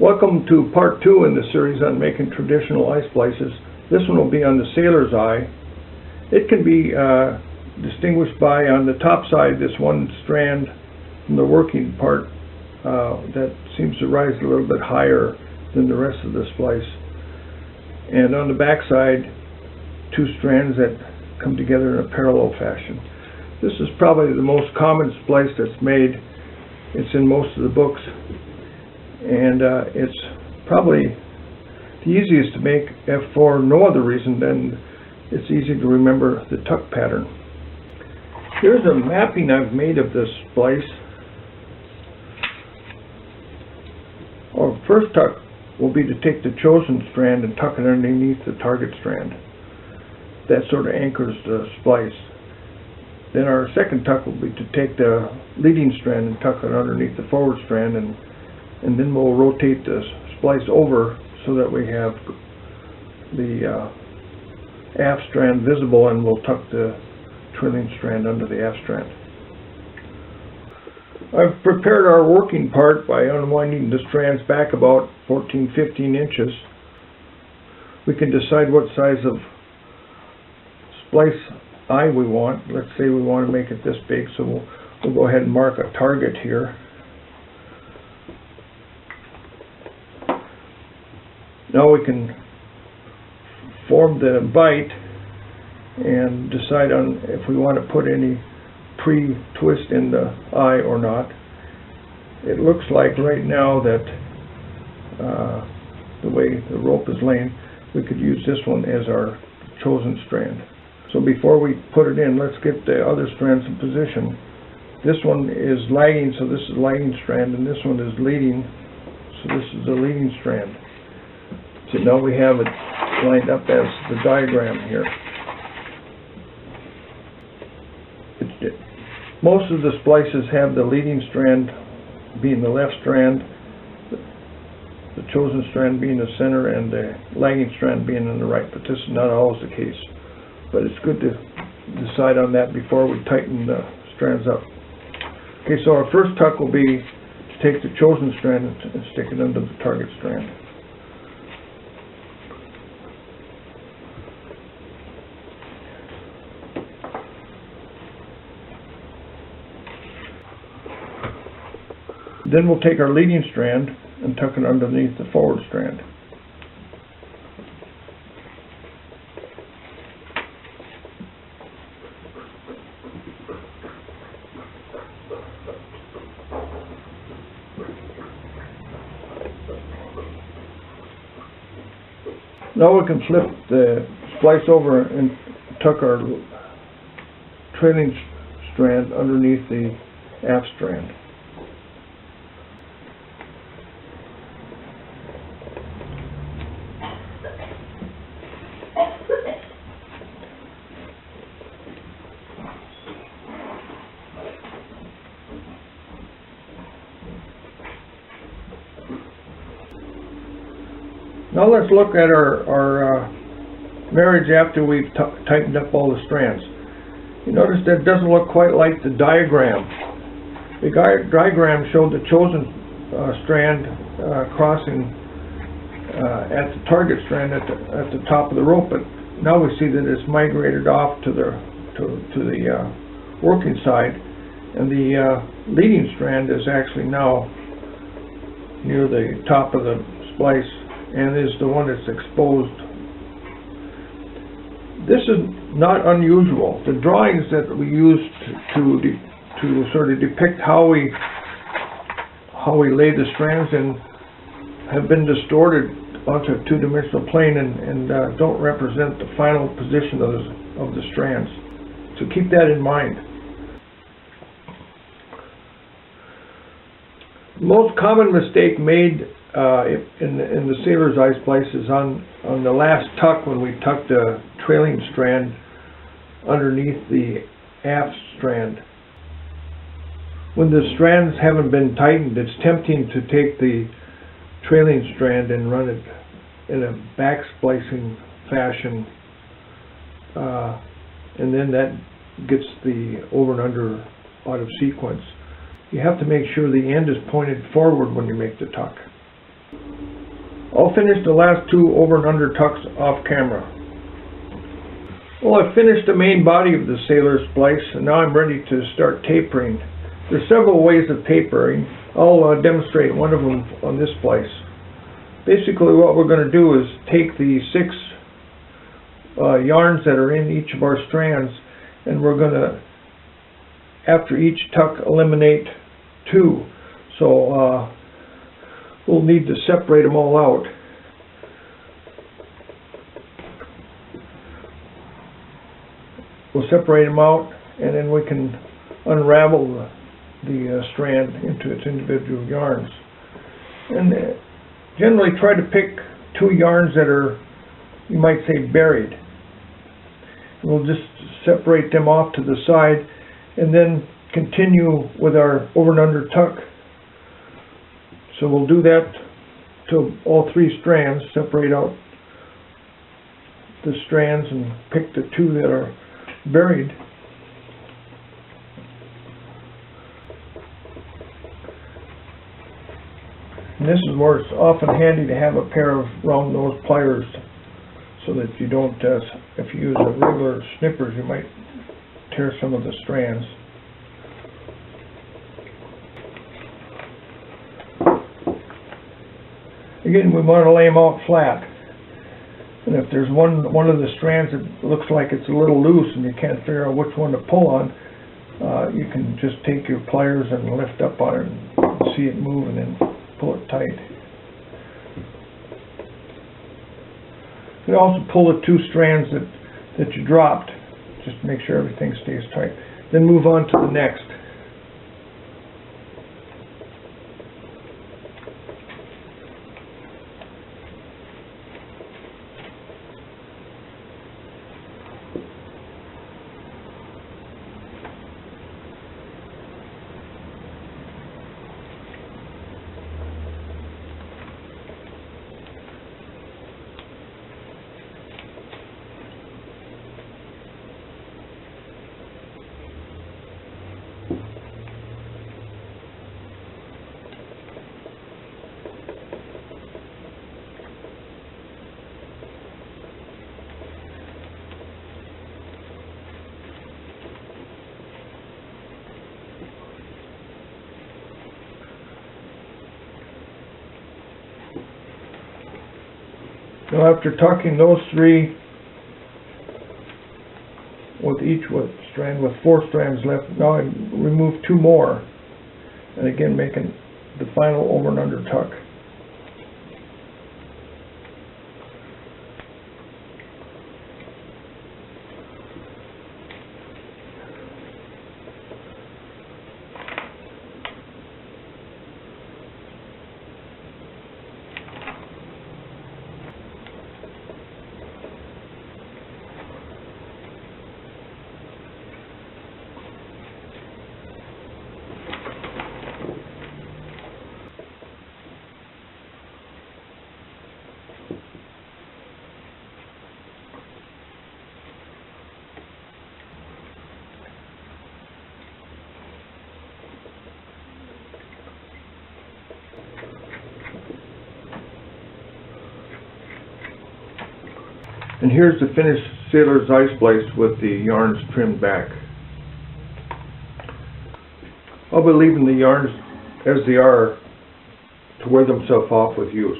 Welcome to part 2 in the series on making traditional eye splices. This one will be on the sailor's eye. It can be distinguished by, on the top side, this one strand from the working part that seems to rise a little bit higher than the rest of the splice. And on the back side, two strands that come together in a parallel fashion. This is probably the most common splice that's made. It's in most of the books, and it's probably the easiest to make for no other reason than it's easy to remember the tuck pattern. Here's a mapping I've made of this splice. Our first tuck will be to take the chosen strand and tuck it underneath the target strand. That sort of anchors the splice. Then our second tuck will be to take the leading strand and tuck it underneath the forward strand, and then we'll rotate the splice over so that we have the aft strand visible, and we'll tuck the trailing strand under the aft strand. I've prepared our working part by unwinding the strands back about 14-15 inches. We can decide what size of splice eye we want. Let's say we want to make it this big, so we'll go ahead and mark a target here. Now we can form the bite and decide on if we want to put any pre-twist in the eye or not. It looks like right now that the way the rope is laying, we could use this one as our chosen strand. So before we put it in, let's get the other strands in position. This one is lagging, so this is lagging strand, and this one is leading, so this is the leading strand. So now we have it lined up as the diagram here. Most of the splices have the leading strand being the left strand, the chosen strand being the center, and the lagging strand being in the right, but this is not always the case. But it's good to decide on that before we tighten the strands up. Okay, so our first tuck will be to take the chosen strand and stick it under the target strand. Then we'll take our leading strand and tuck it underneath the forward strand. Now we can flip the splice over and tuck our trailing strand underneath the aft strand. Now let's look at our marriage after we've tightened up all the strands. You notice that it doesn't look quite like the diagram. The diagram showed the chosen strand crossing at the target strand at the top of the rope, but now we see that it's migrated off to the working side, and the leading strand is actually now near the top of the splice and is the one that's exposed. This is not unusual. The drawings that we use to sort of depict how we lay the strands in have been distorted onto a two-dimensional plane and don't represent the final position of the strands. So keep that in mind. The most common mistake made in the sailor's eye splice is on the last tuck, when we tuck the trailing strand underneath the aft strand. When the strands haven't been tightened, it's tempting to take the trailing strand and run it in a back splicing fashion, and then that gets the over and under out of sequence. You have to make sure the end is pointed forward when you make the tuck. I'll finish the last two over and under tucks off camera. Well, I've finished the main body of the sailor splice, and now I'm ready to start tapering. There's several ways of tapering. I'll demonstrate one of them on this splice. Basically what we're going to do is take the 6 yarns that are in each of our strands, and we're going to, after each tuck, eliminate 2. So we'll need to separate them all out. We'll separate them out, and then we can unravel the strand into its individual yarns. And generally try to pick 2 yarns that are, you might say, buried. We'll just separate them off to the side and then continue with our over and under tuck. So we'll do that to all 3 strands, separate out the strands and pick the 2 that are buried. And this is where it's often handy to have a pair of round nose pliers, so that you don't, if you use a regular snippers, you might tear some of the strands. Again, we want to lay them out flat. And if there's one of the strands that looks like it's a little loose and you can't figure out which one to pull on, you can just take your pliers and lift up on it and see it move, and then pull it tight. You can also pull the 2 strands that you dropped, just to make sure everything stays tight. Then move on to the next. Now, after tucking those 3 with each strand with 4 strands left, now I remove 2 more, and again making the final over and under tuck. And here's the finished sailor's eye splice with the yarns trimmed back. I'll be leaving the yarns as they are to wear themselves off with use.